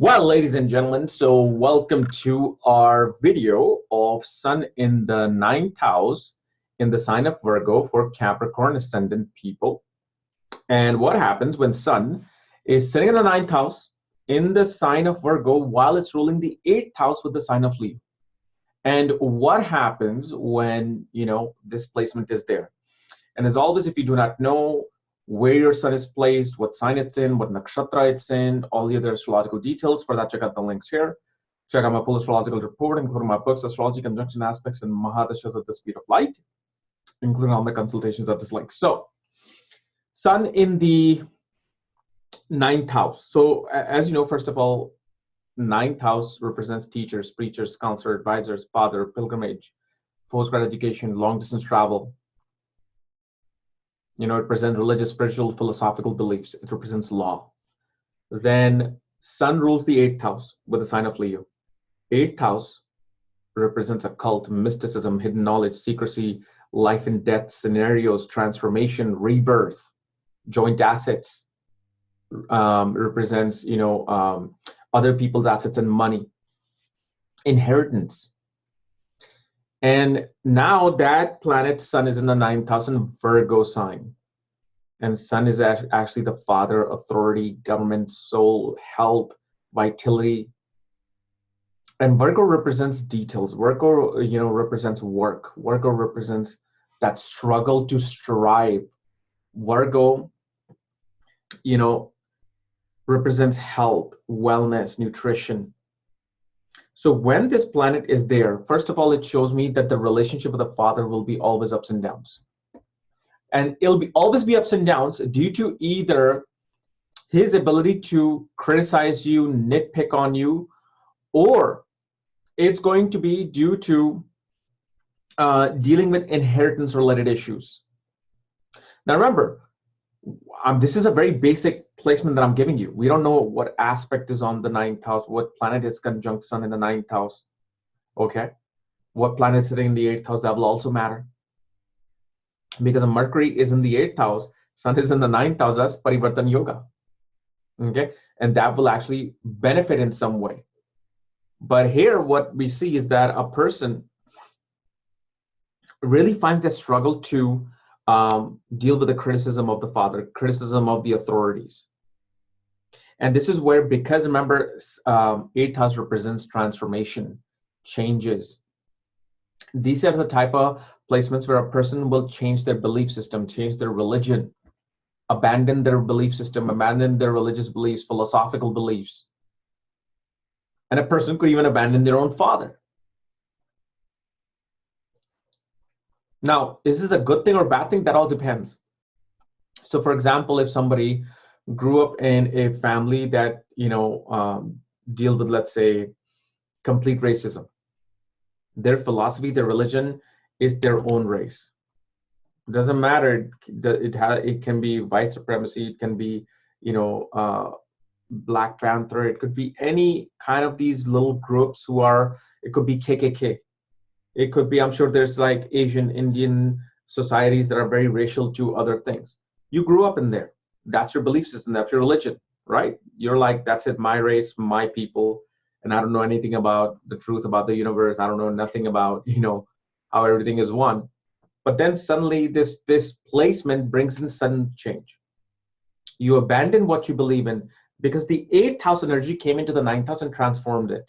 Well, ladies and gentlemen, so welcome to our video of Sun in the ninth house in the sign of Virgo for Capricorn ascendant people. And what happens when Sun is sitting in the ninth house in the sign of Virgo while it's ruling the eighth house with the sign of Leo? And what happens when, this placement is there? And as always, if you do not know where your sun is placed, what sign it's in, what nakshatra it's in, all the other astrological details, for that, check out the links here. Check out my full astrological report, including my books, Astrology, Conjunction Aspects, and Mahadashas at the Speed of Light, including all my consultations at this link. So, sun in the ninth house. So, as you know, first of all, ninth house represents teachers, preachers, counselor, advisors, father, pilgrimage, postgrad education, long distance travel. It represents religious, spiritual, philosophical beliefs. It represents law. Then Sun rules the eighth house with the sign of Leo. Eighth house represents occult, mysticism, hidden knowledge, secrecy, life and death scenarios, transformation, rebirth, joint assets. Represents, other people's assets and money, inheritance. And now that planet Sun is in the ninth house in Virgo sign. And Sun is actually the father, authority, government, soul, health, vitality. And Virgo represents details. Virgo, represents work. Virgo represents that struggle to strive. Virgo, represents health, wellness, nutrition. So when this planet is there, first of all, it shows me that the relationship with the father will be always ups and downs. And it'll always be ups and downs due to either his ability to criticize you, nitpick on you, or it's going to be due to dealing with inheritance-related issues. Now remember, this is a very basic placement that I'm giving you. We don't know what aspect is on the ninth house, what planet is conjunct Sun in the ninth house, okay? What planet is sitting in the eighth house, that will also matter. Because Mercury is in the eighth house, Sun is in the ninth house, that's Parivartan Yoga, okay? And that will actually benefit in some way. But here, what we see is that a person really finds a struggle to deal with the criticism of the father, criticism of the authorities. And this is where, because remember, eighth house represents transformation, changes. These are the type of placements where a person will change their belief system, change their religion, abandon their belief system, abandon their religious beliefs, philosophical beliefs. And a person could even abandon their own father. Now, is this a good thing or bad thing? That all depends. So for example, if somebody grew up in a family that, deal with, let's say, complete racism, their philosophy, their religion is their own race. It doesn't matter. It can be white supremacy. It can be, Black Panther. It could be any kind of these little groups it could be KKK. It could be, I'm sure there's like Asian, Indian societies that are very racial to other things. You grew up in there. That's your belief system. That's your religion, right? You're like, that's it, my race, my people. And I don't know anything about the truth about the universe. I don't know nothing about, how everything is one. But then suddenly this placement brings in sudden change. You abandon what you believe in because the eighth house energy came into the ninth house and transformed it.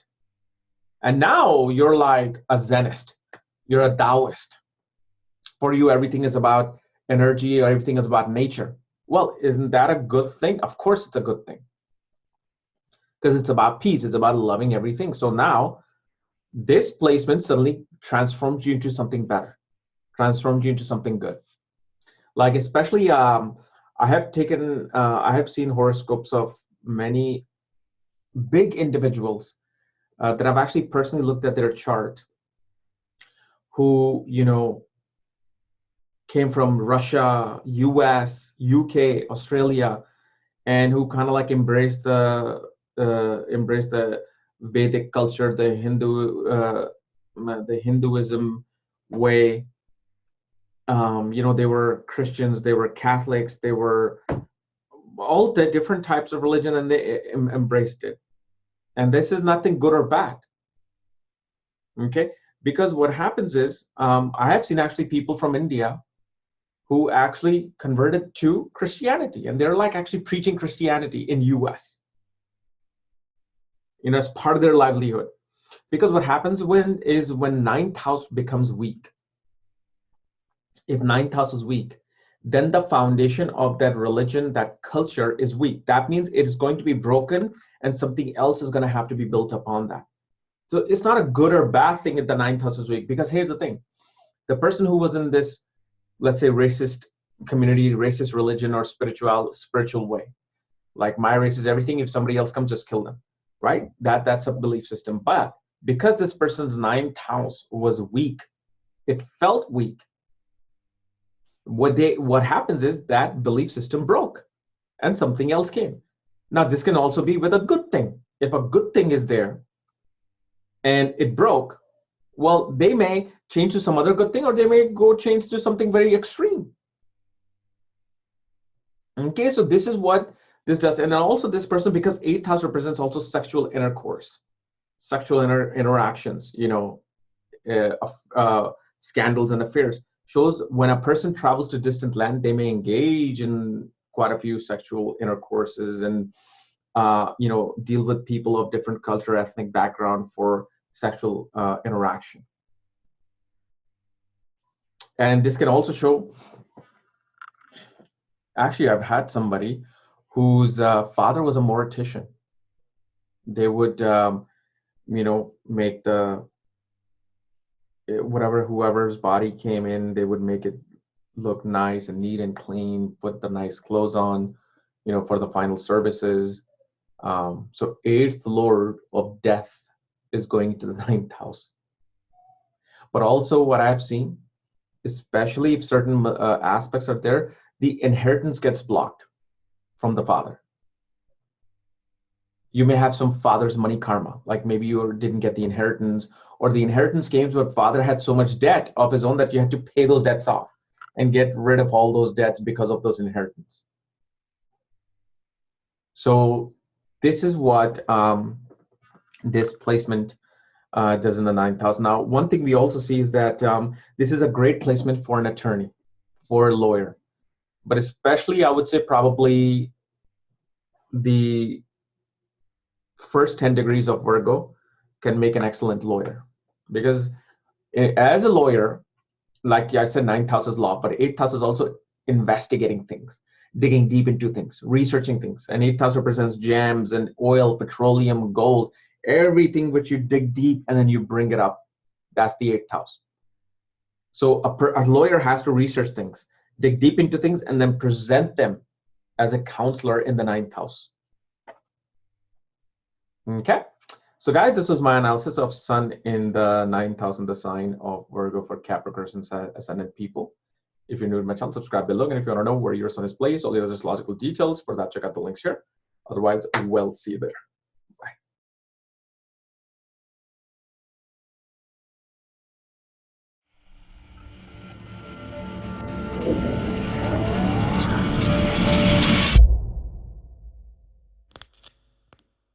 And now you're like a Zenist. You're a Taoist. For you, everything is about energy, or everything is about nature. Well, isn't that a good thing? Of course it's a good thing. Because it's about peace. It's about loving everything. So now this placement suddenly transforms you into something better, transforms you into something good. Like especially, I have seen horoscopes of many big individuals that I've actually personally looked at their chart, who, came from Russia, US, UK, Australia, and who kind of like embraced the Vedic culture, the Hinduism way. They were Christians, they were Catholics, they were all the different types of religion, and they embraced it. And this is nothing good or bad. Okay, because what happens is, I have seen actually people from India who actually converted to Christianity, and they're like actually preaching Christianity in US, as part of their livelihood. Because what happens when ninth house becomes weak. If ninth house is weak, then the foundation of that religion, that culture is weak. That means it is going to be broken, and something else is going to have to be built upon that. So it's not a good or bad thing if the ninth house is weak, because here's the thing. The person who was in this, let's say, racist community, racist religion, or spiritual way, like my race is everything, if somebody else comes, just kill them, right? That's a belief system. But because this person's ninth house was weak, it felt weak, what happens is that belief system broke and something else came. Now this can also be with a good thing. If a good thing is there and it broke, well, they may change to some other good thing, or they may go change to something very extreme. Okay, so this is what this does. And then also this person, because 8th house represents also sexual intercourse, sexual interactions, scandals and affairs, shows when a person travels to distant land, they may engage in quite a few sexual intercourses and deal with people of different culture, ethnic background for sexual interaction. And this can also show, actually I've had somebody whose father was a mortician. They would make the whoever's body came in, they would make it look nice and neat and clean, put the nice clothes on, for the final services. So 8th lord of death is going to the 9th house. But also what I've seen, especially if certain aspects are there, the inheritance gets blocked from the father. You may have some father's money karma, like maybe you didn't get the inheritance, or the inheritance came, but father had so much debt of his own that you had to pay those debts off and get rid of all those debts because of those inheritance. So this is what this placement does in the 9th house. Now, one thing we also see is that this is a great placement for an attorney, for a lawyer, but especially I would say probably the first 10 degrees of Virgo can make an excellent lawyer. Because as a lawyer, like I said, 9th house is law, but 8th house is also investigating things, digging deep into things, researching things. And 8th house represents gems and oil, petroleum, gold, everything which you dig deep and then you bring it up. That's the 8th house. So a lawyer has to research things, dig deep into things, and then present them as a counselor in the 9th house. Okay, so guys, this was my analysis of Sun in the 9th house in the sign of Virgo for Capricorn and ascendant people. If you're new to my channel, subscribe below. And if you want to know where your Sun is placed, all the other astrological details, for that, check out the links here. Otherwise, we'll see you there.